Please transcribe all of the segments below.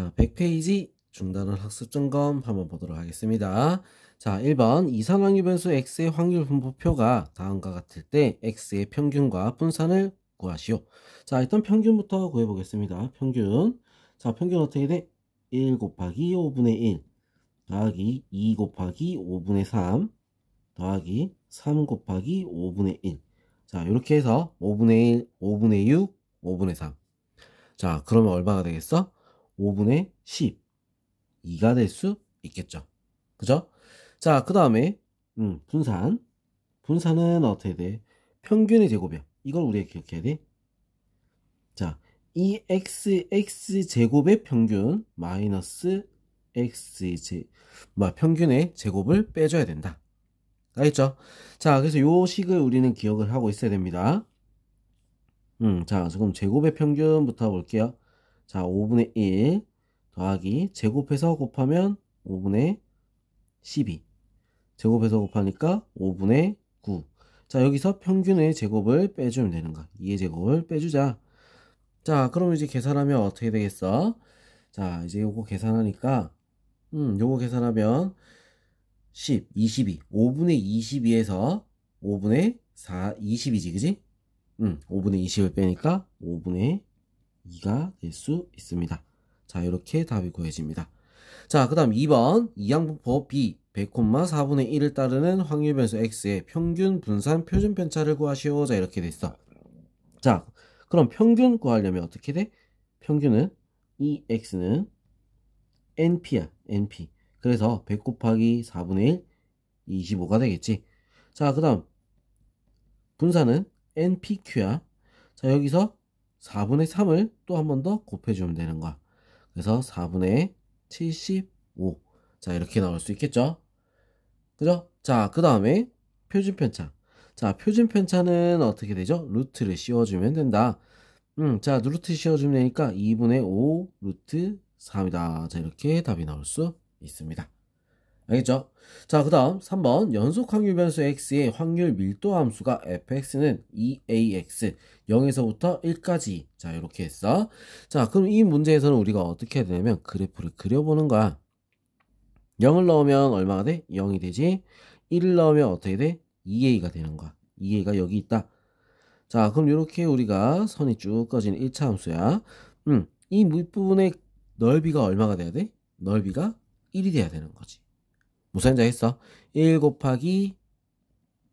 자, 100페이지 중단원 학습 점검 한번 보도록 하겠습니다. 자, 1번 이산확률 변수 x의 확률 분포표가 다음과 같을 때 x의 평균과 분산을 구하시오. 자, 일단 평균부터 구해보겠습니다. 평균. 자, 평균 어떻게 돼? 1 곱하기 5분의 1 더하기 2 곱하기 5분의 3 더하기 3 곱하기 5분의 1. 자, 이렇게 해서 5분의 1, 5분의 6, 5분의 3. 자, 그러면 얼마가 되겠어? 5분의 12가 될 수 있겠죠. 그죠? 자, 그 다음에 분산. 분산은 어떻게 돼? 평균의 제곱이야. 이걸 우리가 기억해야 돼. 자, 이 x제곱의 평균 마이너스 평균의 제곱을 빼줘야 된다. 알겠죠? 자, 그래서 요 식을 우리는 기억을 하고 있어야 됩니다. 자, 지금 제곱의 평균부터 볼게요. 자, 5분의 1 더하기 제곱해서 곱하면 5분의 12. 제곱해서 곱하니까 5분의 9. 자, 여기서 평균의 제곱을 빼주면 되는 거야. 2의 제곱을 빼주자. 자, 그럼 이제 계산하면 어떻게 되겠어? 자, 이제 요거 계산하니까 요거 계산하면 10, 22. 5분의 22에서 5분의 4, 20이지, 그지? 5분의 20을 빼니까 5분의 2가 될 수 있습니다. 자, 이렇게 답이 구해집니다. 자, 그 다음 2번 이항분법 B 100,4분의 1을 따르는 확률 변수 x의 평균 분산 표준 편차를 구하시오. 자, 이렇게 됐어. 자, 그럼 평균 구하려면 어떻게 돼? 평균은 이 x는 np야, np. 그래서 100 곱하기 4분의 1, 25가 되겠지. 자, 그 다음 분산은 npq야. 자, 여기서 4분의 3을 또 한 번 더 곱해주면 되는 거야. 그래서 4분의 75. 자, 이렇게 나올 수 있겠죠? 그죠? 자, 그 다음에 표준편차. 자, 표준편차는 어떻게 되죠? 루트를 씌워주면 된다. 자, 루트 씌워주면 되니까 2분의 5 루트 3이다. 자, 이렇게 답이 나올 수 있습니다. 알겠죠? 자, 그 다음 3번 연속 확률 변수 x의 확률 밀도 함수가 fx는 2ax 0에서부터 1까지. 자, 이렇게 했어. 자, 그럼 이 문제에서는 우리가 어떻게 해야 되냐면 그래프를 그려보는 거야. 0을 넣으면 얼마가 돼? 0이 되지. 1을 넣으면 어떻게 돼? 2a가 되는 거야. 2a가 여기 있다. 자, 그럼 이렇게 우리가 선이 쭉 꺼지는 1차 함수야. 이 밑부분의 넓이가 얼마가 돼야 돼? 넓이가 1이 돼야 되는 거지. 무슨 자 했어? 1 곱하기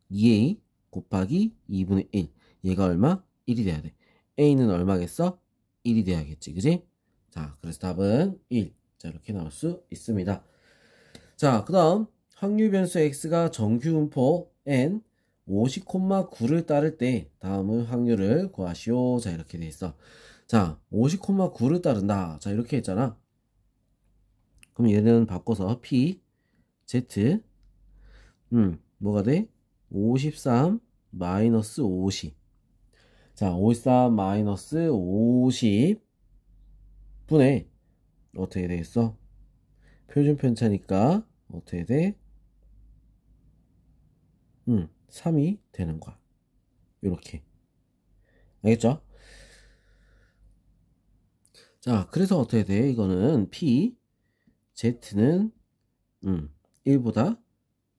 2a 곱하기 2분의 1. 얘가 얼마? 1이 돼야 돼. a는 얼마겠어? 1이 돼야겠지. 그지? 자, 그래서 답은 1. 자, 이렇게 나올 수 있습니다. 자, 그 다음 확률 변수 x가 정규분포 n 50,9를 따를 때 다음은 확률을 구하시오. 자, 이렇게 돼 있어. 자, 50,9를 따른다. 자, 이렇게 했잖아. 그럼 얘는 바꿔서 p z 뭐가 돼? 53 마이너스 50. 자, 53 마이너스 50 분의 어떻게 되겠어? 표준 편차니까 어떻게 돼? 3이 되는 거야. 요렇게. 알겠죠? 자, 그래서 어떻게 돼? 이거는 p z는 1보다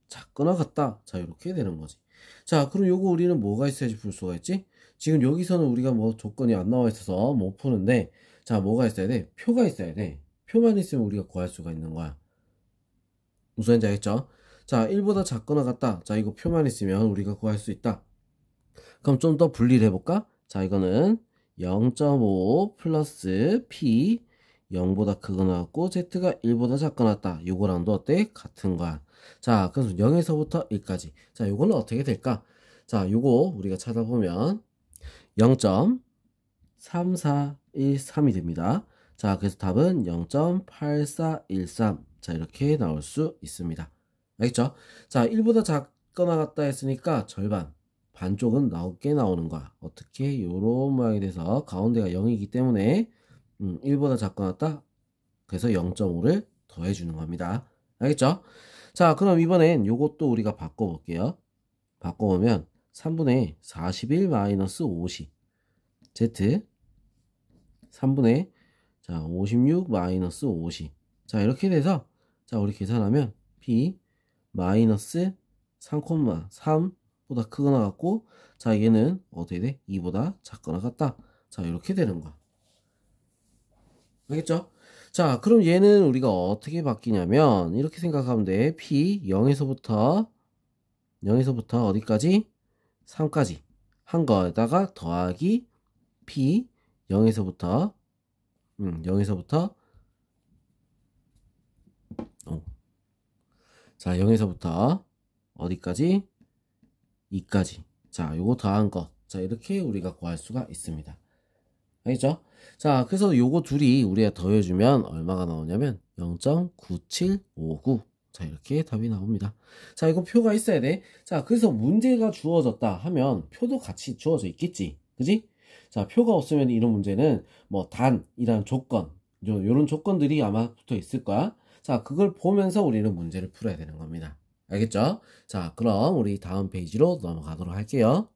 작거나 같다. 자, 이렇게 되는 거지. 자, 그럼 요거 우리는 뭐가 있어야지 풀 수가 있지? 지금 여기서는 우리가 뭐 조건이 안 나와 있어서 못 푸는데, 자, 뭐가 있어야 돼? 표가 있어야 돼. 표만 있으면 우리가 구할 수가 있는 거야. 무슨 말인지 알겠죠? 자, 1보다 작거나 같다. 자, 이거 표만 있으면 우리가 구할 수 있다. 그럼 좀 더 분리를 해볼까? 자, 이거는 0.5 플러스 p 0보다 크거나 같고 z가 1보다 작거나 같다. 요거랑도 어때? 같은 거야. 자, 그래서 0에서부터 1까지. 자, 요거는 어떻게 될까? 자, 요거 우리가 찾아보면 0.3413이 됩니다. 자, 그래서 답은 0.8413. 자, 이렇게 나올 수 있습니다. 알겠죠? 자, 1보다 작거나 같다 했으니까 절반. 반쪽은 나오게 나오는 거야. 어떻게? 요런 모양이 돼서 가운데가 0이기 때문에 1보다 작거나 같다. 그래서 0.5를 더해주는 겁니다. 알겠죠? 자, 그럼 이번엔 요것도 우리가 바꿔볼게요. 바꿔보면 3분의 41 마이너스 50 z 3분의 자, 56 마이너스 50. 자, 이렇게 돼서, 자, 우리 계산하면, P 마이너스 3,3보다 크거나 같고, 자, 얘는 어떻게 돼? 2보다 작거나 같다. 자, 이렇게 되는 거야. 알겠죠? 자, 그럼 얘는 우리가 어떻게 바뀌냐면, 이렇게 생각하면 돼. P 0에서부터 어디까지? 3까지. 한 거에다가 더하기 P 0에서부터 0에서부터 자, 0에서부터 어디까지? 2까지. 자, 요거 더한 거. 자, 이렇게 우리가 구할 수가 있습니다. 알겠죠? 자, 그래서 요거 둘이 우리가 더해주면 얼마가 나오냐면 0.9759. 자, 이렇게 답이 나옵니다. 자, 이거 표가 있어야 돼. 자, 그래서 문제가 주어졌다 하면 표도 같이 주어져 있겠지. 그지? 자, 표가 없으면 이런 문제는 뭐 단이란 조건, 요런 조건들이 아마 붙어 있을 거야. 자, 그걸 보면서 우리는 문제를 풀어야 되는 겁니다. 알겠죠? 자, 그럼 우리 다음 페이지로 넘어가도록 할게요.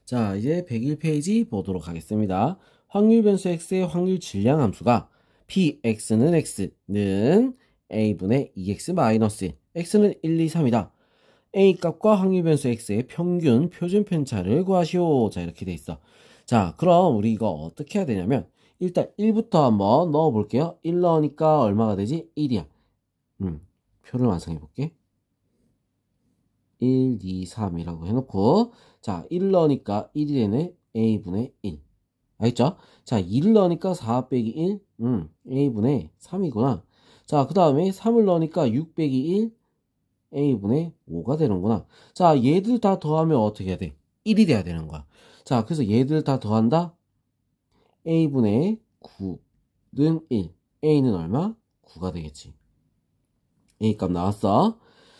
자, 이제 101페이지 보도록 하겠습니다. 확률 변수 x의 확률 질량 함수가 px는 x는 a분의 2x 마이너스 1, x는 1, 2, 3이다. a 값과 확률 변수 x의 평균 표준 편차를 구하시오. 자, 이렇게 돼 있어. 자, 그럼 우리 이거 어떻게 해야 되냐면 일단 1부터 한번 넣어 볼게요. 1 넣으니까 얼마가 되지? 1이야. 표를 완성해 볼게. 1, 2, 3이라고 해놓고, 자, 1 넣으니까 1이 되네. a분의 1. 알겠죠? 자, 2를 넣으니까 4 빼기 1. a분의 3이구나. 자, 그 다음에 3을 넣으니까 6 빼기 1. a분의 5가 되는구나. 자, 얘들 다 더하면 어떻게 해야 돼? 1이 돼야 되는 거야. 자, 그래서 얘들 다 더한다? a분의 9는 1. a는 얼마? 9가 되겠지. a 값 나왔어.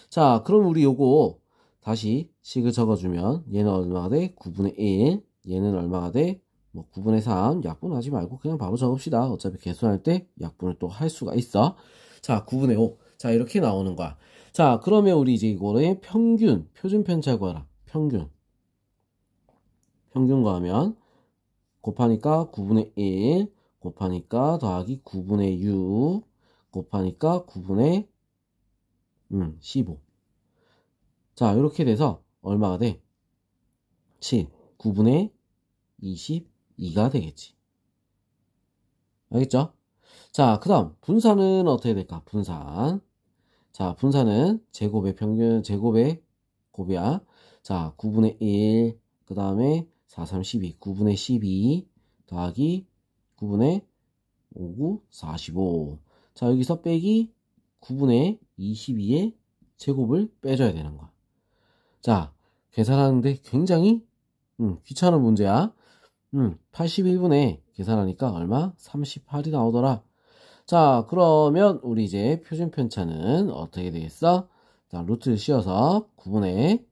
자, 그럼 우리 요거 다시 식을 적어주면 얘는 얼마가 돼? 9분의 1. 얘는 얼마가 돼? 뭐 9분의 3. 약분하지 말고 그냥 바로 적읍시다. 어차피 계산할 때 약분을 또 할 수가 있어. 자, 9분의 5. 자, 이렇게 나오는 거야. 자, 그러면 우리 이제 이거를 평균, 표준 편차 구하라. 평균 구하면 곱하니까 9분의 1 곱하니까 더하기 9분의 6 곱하니까 9분의 15. 자, 이렇게 돼서 얼마가 돼? 7. 9분의 22가 되겠지. 알겠죠? 자, 그 다음 분산은 어떻게 될까? 분산. 자, 분산은 제곱의 평균, 제곱의 곱이야. 자, 9분의 1, 그 다음에 4, 3, 12, 9분의 12 더하기 9분의 5, 9, 45. 자, 여기서 빼기 9분의 22의 제곱을 빼줘야 되는 거야. 자, 계산하는데 굉장히 귀찮은 문제야. 81분에 계산하니까 얼마? 38이 나오더라. 자, 그러면 우리 이제 표준 편차는 어떻게 되겠어? 자, 루트를 씌워서 9분의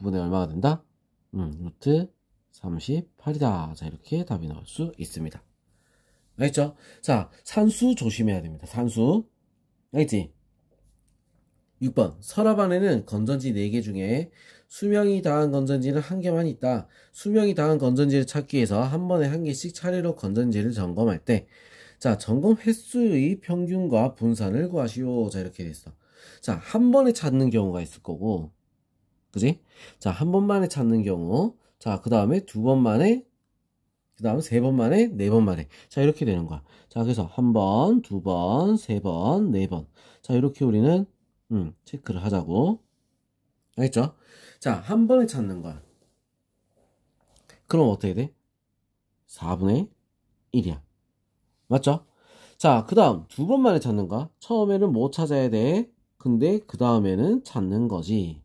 얼마가 된다? 루트 38이다. 자, 이렇게 답이 나올 수 있습니다. 알겠죠? 자, 산수 조심해야 됩니다. 산수. 알겠지? 6번. 서랍 안에는 건전지 4개 중에 수명이 다한 건전지는 1개만 있다. 수명이 다한 건전지를 찾기 위해서 한 번에 1개씩 차례로 건전지를 점검할 때, 자, 점검 횟수의 평균과 분산을 구하시오. 자, 이렇게 됐어. 자, 한 번에 찾는 경우가 있을 거고, 그지? 자, 한 번 만에 찾는 경우, 자, 그 다음에 2번 만에, 그 다음 3번 만에, 4번 만에. 자, 이렇게 되는 거야. 자, 그래서 1번, 2번, 3번, 4번. 자, 이렇게 우리는, 체크를 하자고. 알겠죠? 자, 한 번에 찾는 거야. 그럼 어떻게 돼? 4분의 1이야. 맞죠? 자, 그 다음 2번 만에 찾는 거야. 처음에는 못 찾아야 돼. 근데 그 다음에는 찾는 거지.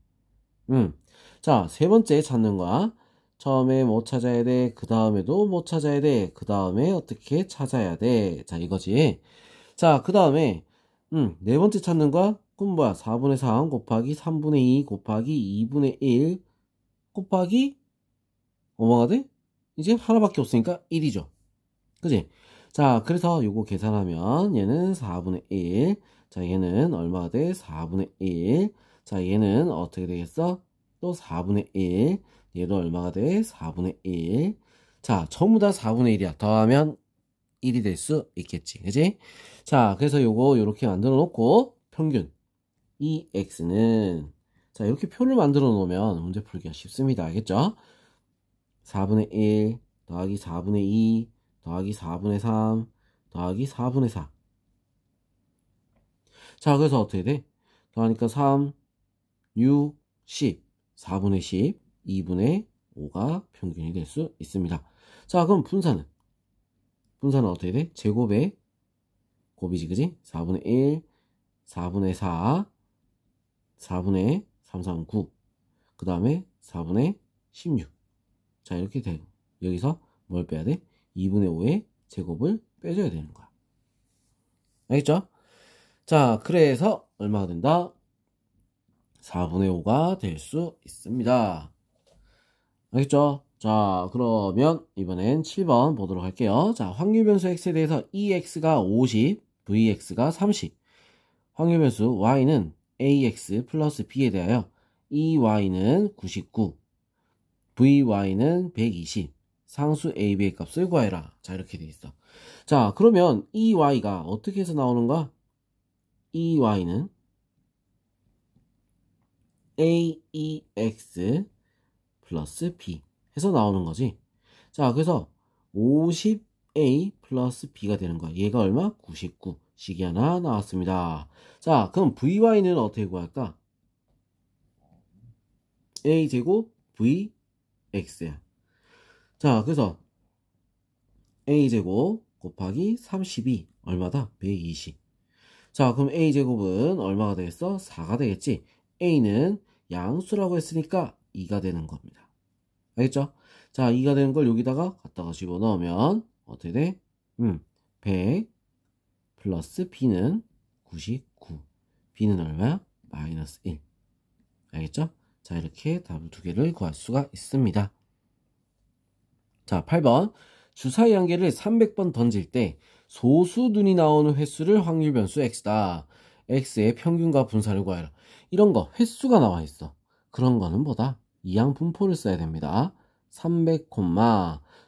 자, 3번째 찾는 거야. 처음에 못 찾아야 돼. 그 다음에도 못 찾아야 돼. 그 다음에 어떻게 찾아야 돼. 자, 이거지. 자, 그 다음에 4번째 찾는 거야. 그럼 뭐야? 4분의 3 곱하기 3분의 2 곱하기 2분의 1 곱하기 뭐가 돼? 이제 하나밖에 없으니까 1이죠. 그지? 자, 그래서 요거 계산하면 얘는 4분의 1. 자, 얘는 얼마가 돼? 4분의 1. 자, 얘는 어떻게 되겠어? 또 4분의 1. 얘도 얼마가 돼? 4분의 1. 자, 전부 다 4분의 1이야. 더하면 1이 될 수 있겠지. 그지? 자, 그래서 요거 요렇게 만들어 놓고 평균 EX는 자, 이렇게 표를 만들어 놓으면 문제 풀기가 쉽습니다. 알겠죠? 4분의 1 더하기 4분의 2 더하기 4분의 3 더하기 4분의 4. 자, 그래서 어떻게 돼? 더하니까 3, 6, 10, 4분의 10, 2분의 5가 평균이 될 수 있습니다. 자, 그럼 분산은 어떻게 돼? 제곱의 곱이지, 그지? 4분의 1, 4분의 4, 4분의 3, 3, 9, 그 다음에 4분의 16. 자, 이렇게 되고, 여기서 뭘 빼야 돼? 2분의 5의 제곱을 빼줘야 되는 거야. 알겠죠? 자, 그래서 얼마가 된다? 4분의 5가 될 수 있습니다. 알겠죠? 자, 그러면 이번엔 7번 보도록 할게요. 자, 확률변수 x에 대해서 EX가 50, VX가 30. 확률변수 Y는 AX 플러스 B에 대하여 EY는 99, VY는 120. 상수 AB의 값을 구하여라. 자, 이렇게 돼 있어. 자, 그러면 EY가 어떻게 해서 나오는가? EY는 AEX 플러스 B 해서 나오는 거지. 자, 그래서 50A 플러스 B가 되는 거야. 얘가 얼마? 99. 식이 하나 나왔습니다. 자, 그럼 VY는 어떻게 구할까? A제곱 VX야. 자, 그래서 A제곱 곱하기 32 얼마다? 120. 자, 그럼 A제곱은 얼마가 되겠어? 4가 되겠지. A는 양수라고 했으니까 2가 되는 겁니다. 알겠죠? 자, 2가 되는 걸 여기다가 갖다가 집어넣으면 어떻게 돼? 100 플러스 B는 99. B는 얼마야? 마이너스 1. 알겠죠? 자, 이렇게 답을 두 개를 구할 수가 있습니다. 자, 8번. 주사위 한 개를 300번 던질 때 소수눈이 나오는 횟수를 확률 변수 x다. x의 평균과 분산을 구하라. 이런 거 횟수가 나와 있어. 그런 거는 뭐다? 이항 분포를 써야 됩니다. 300,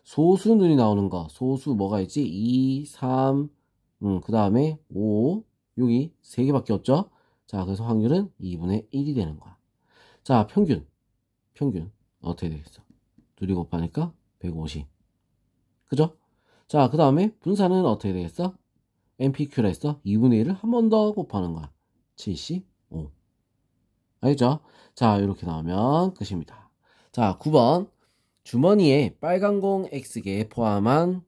소수눈이 나오는 거. 소수 뭐가 있지? 2, 3, 그 다음에 5, 여기 3개밖에 없죠? 자, 그래서 확률은 2분의 1이 되는 거야. 자, 평균 어떻게 되겠어? 둘이 곱하니까 150. 그죠? 자, 그 다음에 분산은 어떻게 되겠어? NPQ라 했어? 2분의 1을 한 번 더 곱하는 거야. 75. 알겠죠? 자, 이렇게 나오면 끝입니다. 자, 9번. 주머니에 빨간 공 X개를 포함한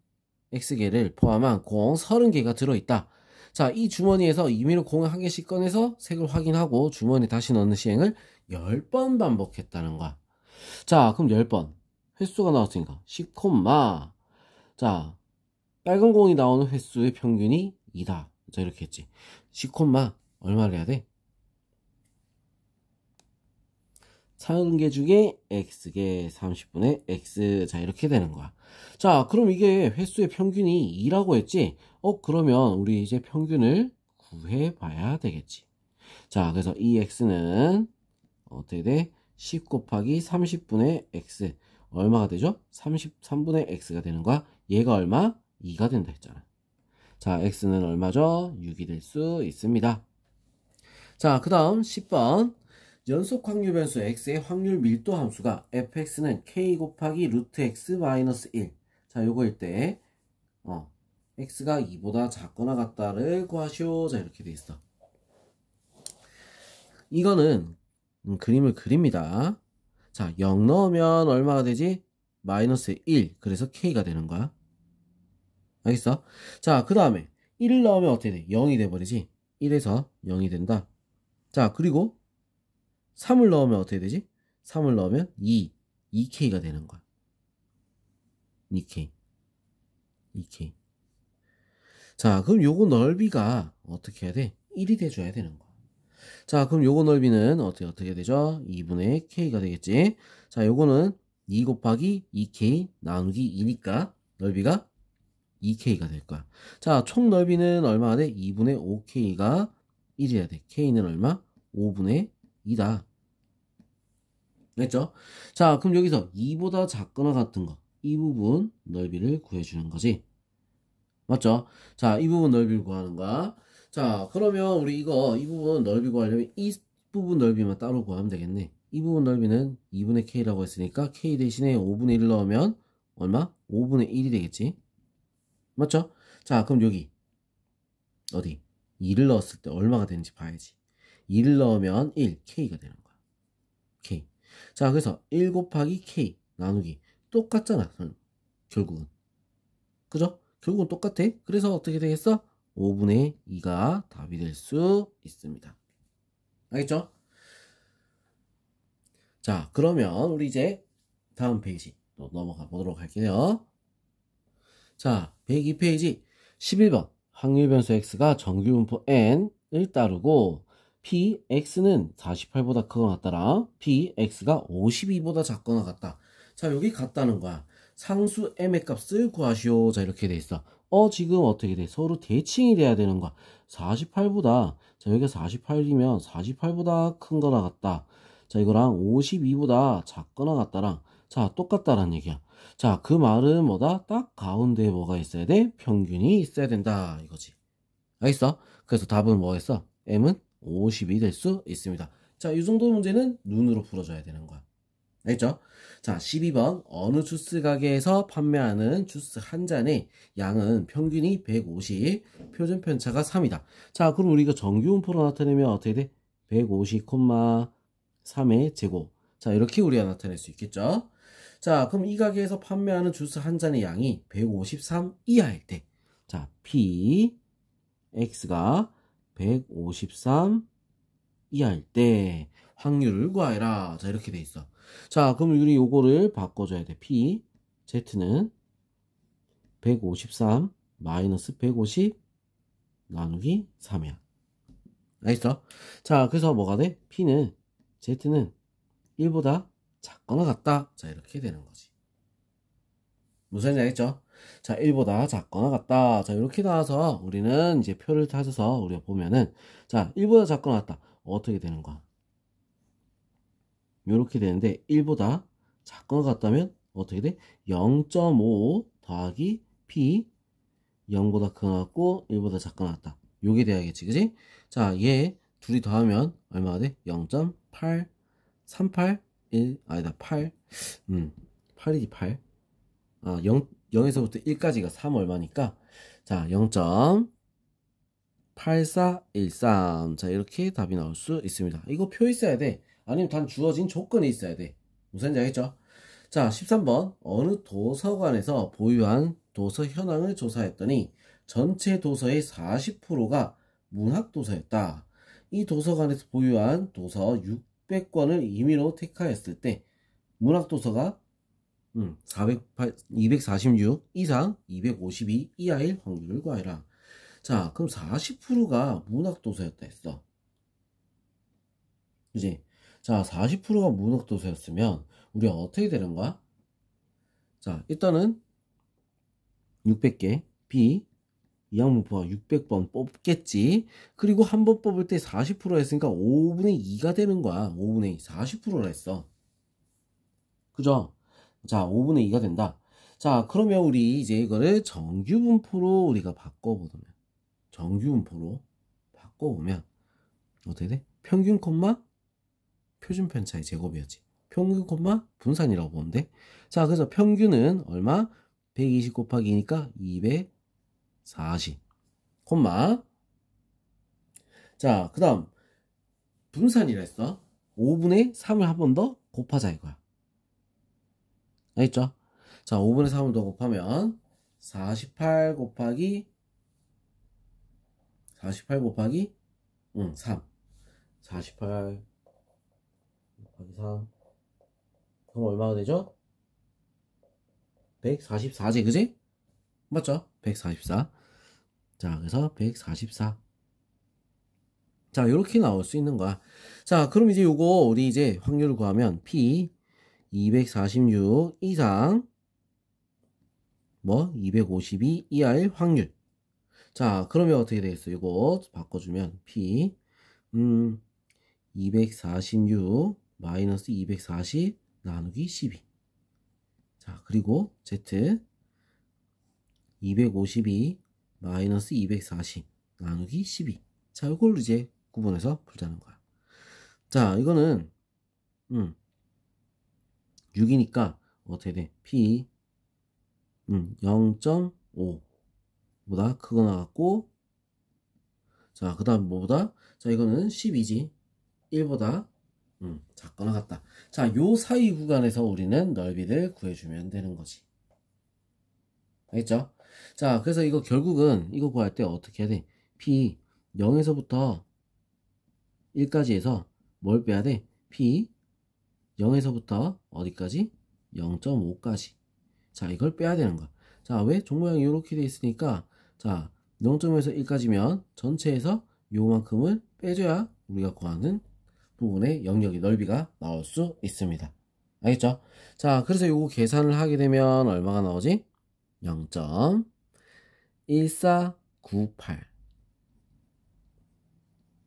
공 30개가 들어있다. 자, 이 주머니에서 임의로 공을 한 개씩 꺼내서 색을 확인하고 주머니에 다시 넣는 시행을 10번 반복했다는 거야. 자, 그럼 10번. 횟수가 나왔으니까 10, 자, 빨간 공이 나오는 횟수의 평균이 2다. 자, 이렇게 했지. 10, 얼마를 해야 돼? 30개 중에 X개 30분의 X. 자, 이렇게 되는 거야. 자, 그럼 이게 횟수의 평균이 2라고 했지? 그러면 우리 이제 평균을 구해봐야 되겠지. 자, 그래서 이 X는 어떻게 돼? 10 곱하기 30분의 X. 얼마가 되죠? 33분의 X가 되는 거야. 얘가 얼마? 2가 된다 했잖아. 자, X는 얼마죠? 6이 될 수 있습니다. 자, 그 다음 10번. 연속 확률 변수 x의 확률 밀도 함수가 fx는 k 곱하기 루트 x 마이너스 1. 자, 요거일 때 x가 2보다 작거나 같다를 구하시오. 자, 이렇게 돼 있어. 이거는 그림을 그립니다. 자, 0 넣으면 얼마가 되지? 마이너스 1. 그래서 k가 되는 거야. 알겠어? 자, 그 다음에 1을 넣으면 어떻게 돼? 0이 돼버리지? 1에서 0이 된다. 자, 그리고 3을 넣으면 어떻게 되지? 3을 넣으면 2k가 되는 거야. 2k. 자, 그럼 요거 넓이가 어떻게 해야 돼? 1이 돼줘야 되는 거야. 자, 그럼 요거 넓이는 어떻게 되죠? 2분의 k가 되겠지? 자, 요거는 2 곱하기 2k 나누기 2니까 넓이가 2k가 될 거야. 자, 총 넓이는 얼마가 돼? 2분의 5k가 1이어야 돼. k는 얼마? 5분의 2다. 됐죠? 자, 그럼 여기서 2보다 작거나 같은 거, 이 부분 넓이를 구해주는 거지. 맞죠? 자, 이 부분 넓이를 구하는 거야. 자, 그러면 우리 이거, 이 부분 넓이 구하려면 이 부분 넓이만 따로 구하면 되겠네. 이 부분 넓이는 2분의 K라고 했으니까 K 대신에 5분의 1 넣으면 얼마? 5분의 1이 되겠지? 맞죠? 자, 그럼 여기, 어디? 2를 넣었을 때 얼마가 되는지 봐야지. 2를 넣으면 1, K가 되는 거야. K. 자, 그래서 1 곱하기 K 나누기. 똑같잖아, 결국은. 그죠? 결국은 똑같아. 그래서 어떻게 되겠어? 5분의 2가 답이 될 수 있습니다. 알겠죠? 자, 그러면 우리 이제 다음 페이지 또 넘어가 보도록 할게요. 자, 102페이지 11번 확률 변수 x가 정규분포 n을 따르고 px는 48보다 크거나 같다랑 px가 52보다 작거나 같다. 자, 여기 같다는 거야. 상수 m의 값을 구하시오. 자, 이렇게 돼 있어. 지금 어떻게 돼? 서로 대칭이 돼야 되는 거야. 48보다, 자, 여기가 48이면 48보다 큰 거나 같다. 자, 이거랑 52보다 작거나 같다랑, 자, 똑같다라는 얘기야. 자, 그 말은 뭐다? 딱 가운데에 뭐가 있어야 돼? 평균이 있어야 된다. 이거지. 알겠어? 그래서 답은 뭐겠어? m은 50이 될 수 있습니다. 자, 이 정도 문제는 눈으로 풀어줘야 되는 거야. 알겠죠? 자, 12번 어느 주스 가게에서 판매하는 주스 한 잔의 양은 평균이 150, 표준 편차가 3이다. 자, 그럼 우리가 정규분포로 나타내면 어떻게 돼? 150, 3의 제곱. 자, 이렇게 우리가 나타낼 수 있겠죠? 자, 그럼 이 가게에서 판매하는 주스 한 잔의 양이 153 이하일 때, 자, P, X가 153 이하일 때 확률을 구하여라. 자, 이렇게 돼 있어. 자, 그럼 우리 요거를 바꿔줘야 돼. P, Z는 153 마이너스 150 나누기 3이야. 알겠어? 자, 그래서 뭐가 돼? P는, Z는 1보다 작거나 같다. 자, 이렇게 되는 거지. 무슨 말인지 알겠죠? 자, 1보다 작거나 같다. 자, 이렇게 나와서 우리는 이제 표를 찾아서 우리가 보면은, 자, 1보다 작거나 같다. 어떻게 되는 거야? 이렇게 되는데 1보다 작거나 같다면 어떻게 돼? 0.5 더하기 P 0보다 크거나 같고 1보다 작거나 같다. 요게 돼야겠지, 그지? 자, 얘 둘이 더하면 얼마가 돼? 0.8 38 1 아니다 8 8이지 8 0에서부터 1까지가 3 얼마니까 자 0.8413 자 이렇게 답이 나올 수 있습니다. 이거 표 있어야 돼. 아니면 단 주어진 조건이 있어야 돼. 무슨 말인지 알겠죠? 자 13번 어느 도서관에서 보유한 도서 현황을 조사했더니 전체 도서의 40%가 문학도서였다. 이 도서관에서 보유한 도서 600권을 임의로 택하였을 때 문학도서가 246 이상 252 이하일 확률을 구하라. 자, 그럼 40%가 문학도서였다 했어. 그지? 자, 40%가 문학도서였으면 우리가 어떻게 되는 거야? 자, 일단은 600개 B 이항문포가 600번 뽑겠지. 그리고 한 번 뽑을 때 40% 했으니까 5분의 2가 되는 거야. 5분의 2, 40%라 했어. 그죠? 자, 5분의 2가 된다. 자, 그러면 우리 이제 이거를 정규분포로 우리가 바꿔보면, 정규분포로 바꿔보면, 어떻게 돼? 평균 콤마 표준 편차의 제곱이었지. 평균 콤마 분산이라고 보는데. 자, 그래서 평균은 얼마? 120 곱하기 2니까 240. 콤마. 자, 그 다음, 분산이라 했어. 5분의 3을 한 번 더 곱하자 이거야. 알겠죠? 자, 5분의 3을 더 곱하면 48 곱하기 3 48 곱하기 3 그럼 얼마가 되죠? 144지 그지? 맞죠? 144. 자, 그래서 144. 자, 이렇게 나올 수 있는 거야. 자, 그럼 이제 요거 우리 이제 확률을 구하면 P 246 이상 252 이하일 확률. 자, 그러면 어떻게 되겠어? 이거 바꿔주면 P 246 마이너스 240 나누기 12. 자, 그리고 Z 252 마이너스 240 나누기 12. 자, 이걸 이제 구분해서 풀자는 거야. 자, 이거는 6이니까 어떻게 돼? P 0.5 보다 크거나 같고, 자, 그 다음 뭐보다? 자, 이거는 12지. 1보다 작거나 같다. 자, 요 사이 구간에서 우리는 넓이를 구해주면 되는 거지. 알겠죠? 자, 그래서 이거 결국은 이거 구할 때 어떻게 해야 돼? P 0에서부터 1까지 해서 뭘 빼야 돼? P 0에서부터 어디까지? 0.5까지. 자, 이걸 빼야 되는 거야. 자, 왜? 종모양이 이렇게 돼 있으니까, 자, 0.5에서 1까지면 전체에서 요만큼을 빼줘야 우리가 구하는 부분의 영역의 넓이가 나올 수 있습니다. 알겠죠? 자, 그래서 요거 계산을 하게 되면 얼마가 나오지? 0.1498.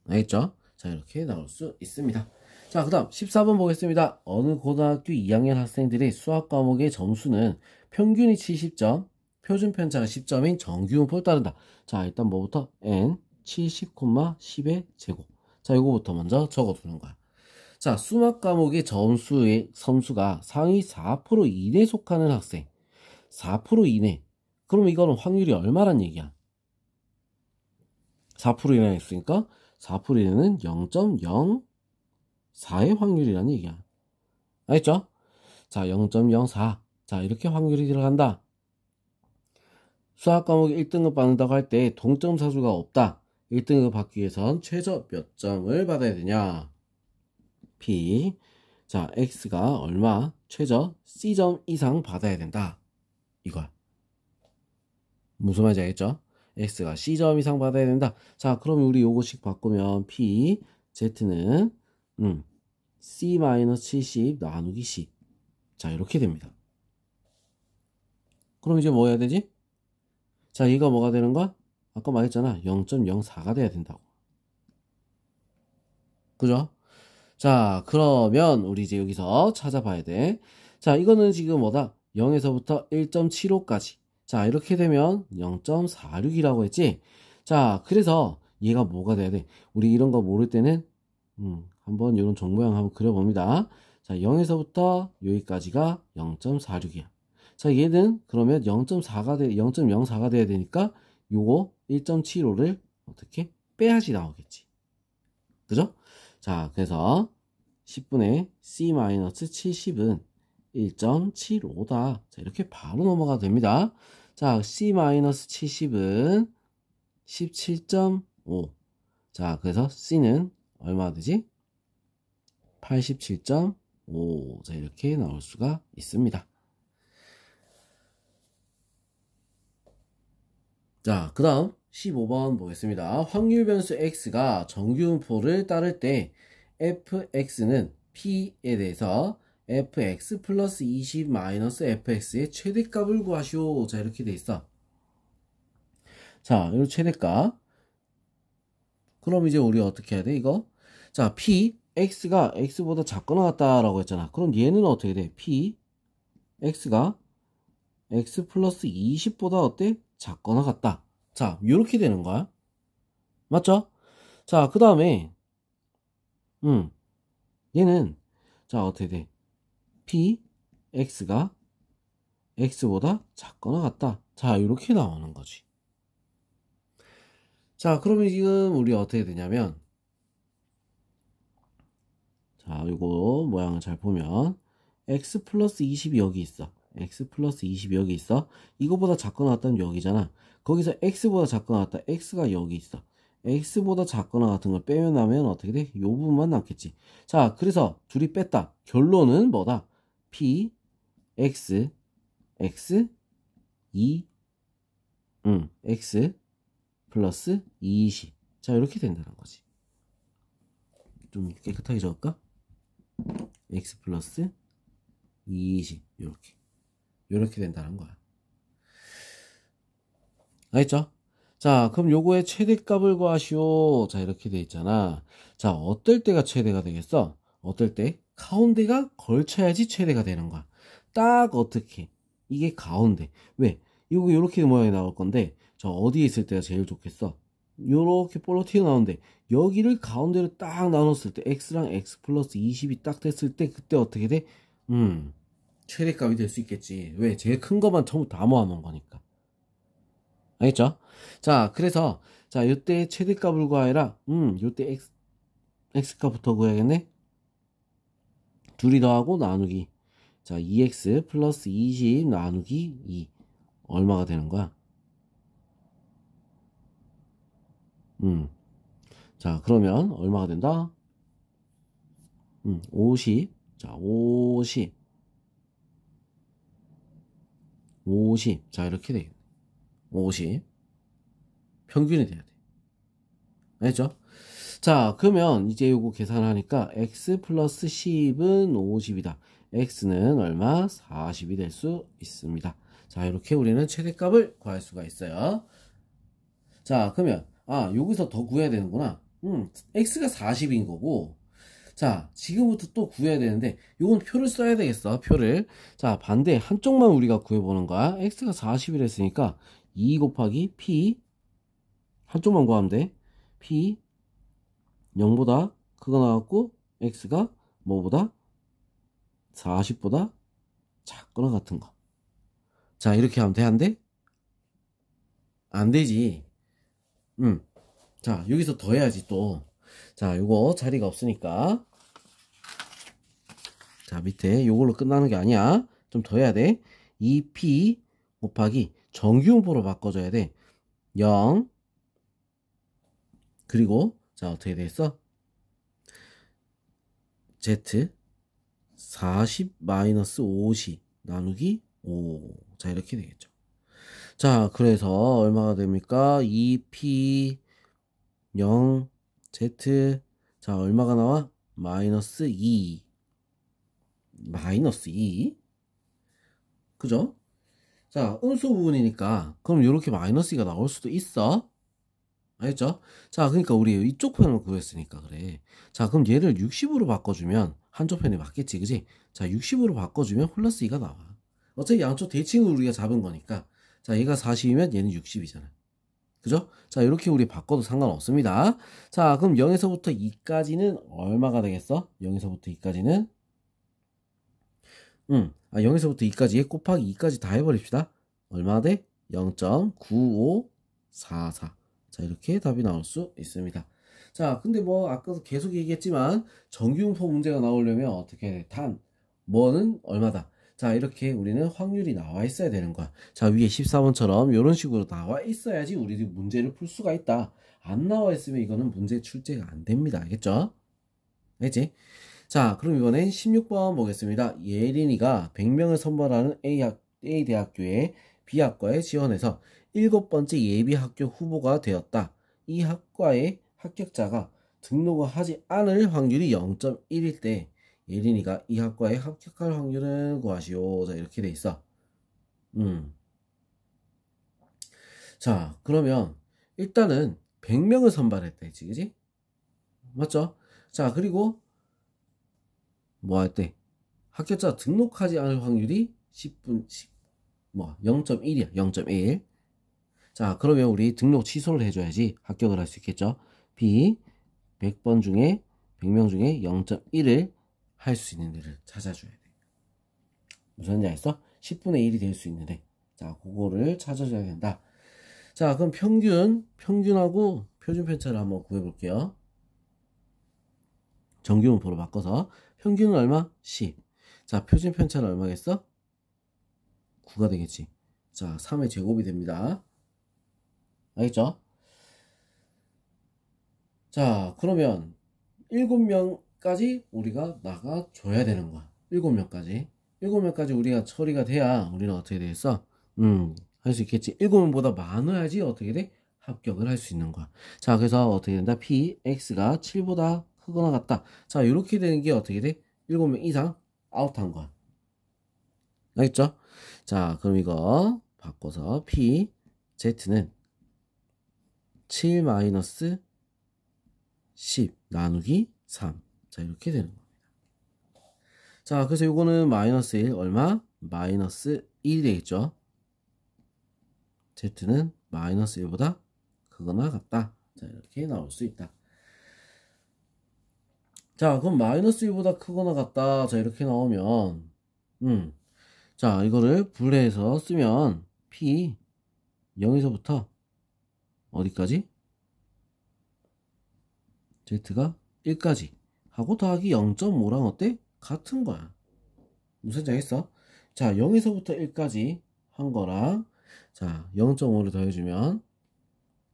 알겠죠? 자, 이렇게 나올 수 있습니다. 자, 그 다음 14번 보겠습니다. 어느 고등학교 2학년 학생들의 수학 과목의 점수는 평균이 70점, 표준 편차가 10점인 정규분포를 따른다. 자, 일단 뭐부터? n 70,10의 제곱. 자, 이거부터 먼저 적어두는 거야. 자, 수학 과목의 점수의 점수가 상위 4% 이내에 속하는 학생. 4% 이내. 그럼 이거는 확률이 얼마란 얘기야? 4% 이내에 있으니까 4% 이내는 0.04의 확률이라는 얘기야. 알겠죠? 자, 0.04. 자, 이렇게 확률이 들어간다. 수학 과목 1등급 받는다고 할 때 동점 사수가 없다. 1등급 받기 위해선 최저 몇 점을 받아야 되냐? P. 자, X가 얼마? 최저 C점 이상 받아야 된다. 이거야. 무슨 말인지 알겠죠? X가 C점 이상 받아야 된다. 자, 그럼 우리 요거씩 바꾸면 P, Z는 C-70 나누기 C. 자, 이렇게 됩니다. 그럼 이제 뭐 해야 되지? 자, 이거 뭐가 되는 거야? 아까 말했잖아. 0.04가 돼야 된다고. 그죠? 자, 그러면 우리 이제 여기서 찾아봐야 돼. 자, 이거는 지금 뭐다? 0에서부터 1.75까지. 자, 이렇게 되면 0.46이라고 했지? 자, 그래서 얘가 뭐가 돼야 돼? 우리 이런 거 모를 때는 한번 이런 종모양 한번 그려봅니다. 자, 0에서부터 여기까지가 0.46이야. 자, 얘는 그러면 0.04가 돼야 되니까 요거 1.75를 어떻게 빼야지 나오겠지. 그죠? 자, 그래서 10분의 C-70은 1.75다. 자, 이렇게 바로 넘어가도 됩니다. 자, C-70은 17.5. 자, 그래서 C는 얼마가 되지? 87.5. 자, 이렇게 나올 수가 있습니다. 자, 그 다음 15번 보겠습니다. 확률 변수 x가 정규분포를 따를 때 fx는 p에 대해서 fx 플러스 20 마이너스 fx의 최대값을 구하시오. 자, 이렇게 돼 있어. 자, 이 최대값. 그럼 이제 우리 어떻게 해야 돼, 이거? 자, p, x가 x보다 작거나 같다라고 했잖아. 그럼 얘는 어떻게 돼? p, x가 x 플러스 20보다 어때? 작거나 같다. 자, 이렇게 되는 거야. 맞죠? 자, 그 다음에 얘는 자, 어떻게 돼? p, x가 x보다 작거나 같다. 자, 이렇게 나오는 거지. 자, 그러면 지금 우리 어떻게 되냐면, 자, 이거 모양을 잘 보면 x 플러스 20이 여기 있어. x 플러스 20이 여기 있어. 이거보다 작거나 같다면 여기잖아. 거기서 x보다 작거나 같다. x가 여기 있어. x보다 작거나 같은 걸 빼면 나면 어떻게 돼? 요 부분만 남겠지. 자, 그래서 둘이 뺐다. 결론은 뭐다? p, x, x, 2, x 플러스 20. 자, 이렇게 된다는 거지. 좀 깨끗하게 적을까? x 플러스 20. 이렇게 된다는 거야. 알겠죠? 자, 그럼 요거의 최대값을 구하시오. 자, 이렇게 돼 있잖아. 자, 어떨 때가 최대가 되겠어? 어떨 때? 가운데가 걸쳐야지 최대가 되는 거야. 딱 어떻게? 이게 가운데. 왜? 이거 요렇게 모양이 나올 건데, 자, 어디에 있을 때가 제일 좋겠어? 요렇게 볼로 튀어나오는데 여기를 가운데로 딱 나눴을 때 x랑 x 플러스 20이 딱 됐을 때 그때 어떻게 돼? 최대값이 될 수 있겠지. 왜? 제일 큰 것만 전부 다 모아놓은 거니까. 알겠죠? 자, 그래서 자, 요때 최대값을 구하여라. 요때 x값부터 구해야겠네. 둘이 더하고 나누기. 자, 2x 플러스 20 나누기 2 얼마가 되는 거야? 자, 그러면 얼마가 된다? 50. 자, 50. 자, 이렇게 되겠네. 50. 평균이 돼야 돼. 알겠죠? 자, 그러면 이제 요거 계산하니까 x 플러스 10은 50이다. x는 얼마? 40이 될 수 있습니다. 자, 이렇게 우리는 최대값을 구할 수가 있어요. 자, 그러면 여기서 더 구해야 되는구나. x가 40인 거고, 자, 지금부터 또 구해야 되는데 요건 표를 써야 되겠어. 표를. 자, 반대 한쪽만 우리가 구해보는 거야. x가 40이랬으니까 2 곱하기 p 한쪽만 구하면 돼. p 0보다 크거 나왔고 x가 뭐보다 40보다 작거나 같은 거. 자, 이렇게 하면 돼? 안 돼? 안 되지. 자, 여기서 더 해야지 또. 자, 요거 자리가 없으니까. 자, 밑에 요걸로 끝나는 게 아니야. 좀 더 해야 돼. 2p 곱하기 정규분포로 바꿔줘야 돼. 0. 그리고 자, 어떻게 되겠어? z 40 마이너스 50 나누기 5. 자, 이렇게 되겠죠. 자, 그래서 얼마가 됩니까? 2p 0 z. 자, 얼마가 나와? 마이너스 2. 마이너스 2. 그죠? 자, 음수 부분이니까 그럼 이렇게 마이너스 2가 나올 수도 있어. 알겠죠? 자, 그러니까 우리 이쪽 편을 구했으니까 그래. 자, 그럼 얘를 60으로 바꿔주면 한쪽 편이 맞겠지, 그지? 자, 60으로 바꿔주면 플러스 2가 나와. 어차피 양쪽 대칭을 우리가 잡은 거니까. 자, 얘가 40이면 얘는 60이잖아. 그죠? 자, 이렇게 우리 바꿔도 상관없습니다. 자, 그럼 0에서부터 2까지는 얼마가 되겠어? 0에서부터 2까지는 0에서부터 2까지 곱하기 2까지 다 해버립시다. 얼마 돼? 0.9544. 자, 이렇게 답이 나올 수 있습니다. 자, 근데 뭐 아까도 계속 얘기했지만 정규분포 문제가 나오려면 어떻게 해? 뭐는 얼마다. 자, 이렇게 우리는 확률이 나와 있어야 되는 거야. 자, 위에 14번처럼 이런 식으로 나와 있어야지 우리들이 문제를 풀 수가 있다. 안 나와 있으면 이거는 문제 출제가 안 됩니다. 알겠죠? 알겠지? 자, 그럼 이번엔 16번 보겠습니다. 예린이가 100명을 선발하는 A 대학교에 B학과에 지원해서 7번째 예비 학교 후보가 되었다. 이 학과의 합격자가 등록을 하지 않을 확률이 0.1일 때 예린이가 이 학과에 합격할 확률은 구하시오. 자, 이렇게 돼 있어. 자, 그러면 일단은 100명을 선발했다 했지, 그지? 맞죠? 자, 그리고 뭐 할 때 합격자 등록하지 않을 확률이 0.1이야. 0.1. 자, 그러면 우리 등록 취소를 해줘야지 합격을 할 수 있겠죠. B 100번 중에 100명 중에 0.1을 할 수 있는 데를 찾아줘야 돼. 무슨 말인지 알겠어? 10분의 1이 될 수 있는데, 자, 그거를 찾아줘야 된다. 자, 그럼 평균하고 표준 편차를 한번 구해볼게요. 정규분포로 바꿔서 평균은 얼마? 10. 자, 표준 편차는 얼마겠어? 9가 되겠지. 자, 3의 제곱이 됩니다. 알겠죠? 자, 그러면 7명까지 우리가 나가줘야 되는 거야. 7명까지. 7명까지 우리가 처리가 돼야 우리는 어떻게 되겠어? 할 수 있겠지. 7명보다 많아야지 어떻게 돼? 합격을 할 수 있는 거야. 자, 그래서 어떻게 된다? P, X가 7보다 크거나 같다. 자, 이렇게 되는 게 어떻게 돼? 7명 이상 아웃한 거야. 알겠죠? 자, 그럼 이거 바꿔서 P, Z는 7 마이너스 10 나누기 3. 자, 이렇게 되는 겁니다. 자, 그래서 이거는 마이너스 1 얼마? 마이너스 1이 되겠죠? Z는 마이너스 1보다 크거나 같다. 자, 이렇게 나올 수 있다. 자, 그럼 마이너스 1보다 크거나 같다. 자, 이렇게 나오면 자, 이거를 분해해서 쓰면 P 0에서부터 어디까지? Z가 1까지 하고 더하기 0.5랑 어때? 같은 거야. 무슨 장했어? 자, 0에서부터 1까지 한 거랑 자, 0.5를 더해주면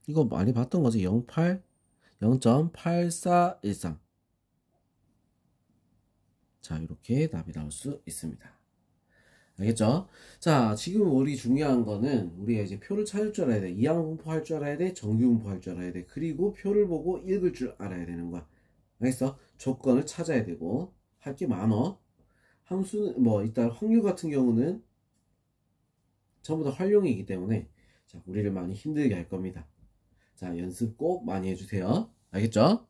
이거 많이 봤던 거지. 0.8413. 자, 이렇게 답이 나올 수 있습니다. 알겠죠? 자, 지금 우리 중요한 거는 우리가 이제 표를 찾을 줄 알아야 돼. 이항분포 할 줄 알아야 돼. 정규분포 할 줄 알아야 돼. 그리고 표를 보고 읽을 줄 알아야 되는 거야. 알겠어? 조건을 찾아야 되고 할 게 많어. 함수는 뭐 일단 확률 같은 경우는 전부 다 활용이기 때문에 자, 우리를 많이 힘들게 할 겁니다. 자, 연습 꼭 많이 해주세요. 알겠죠?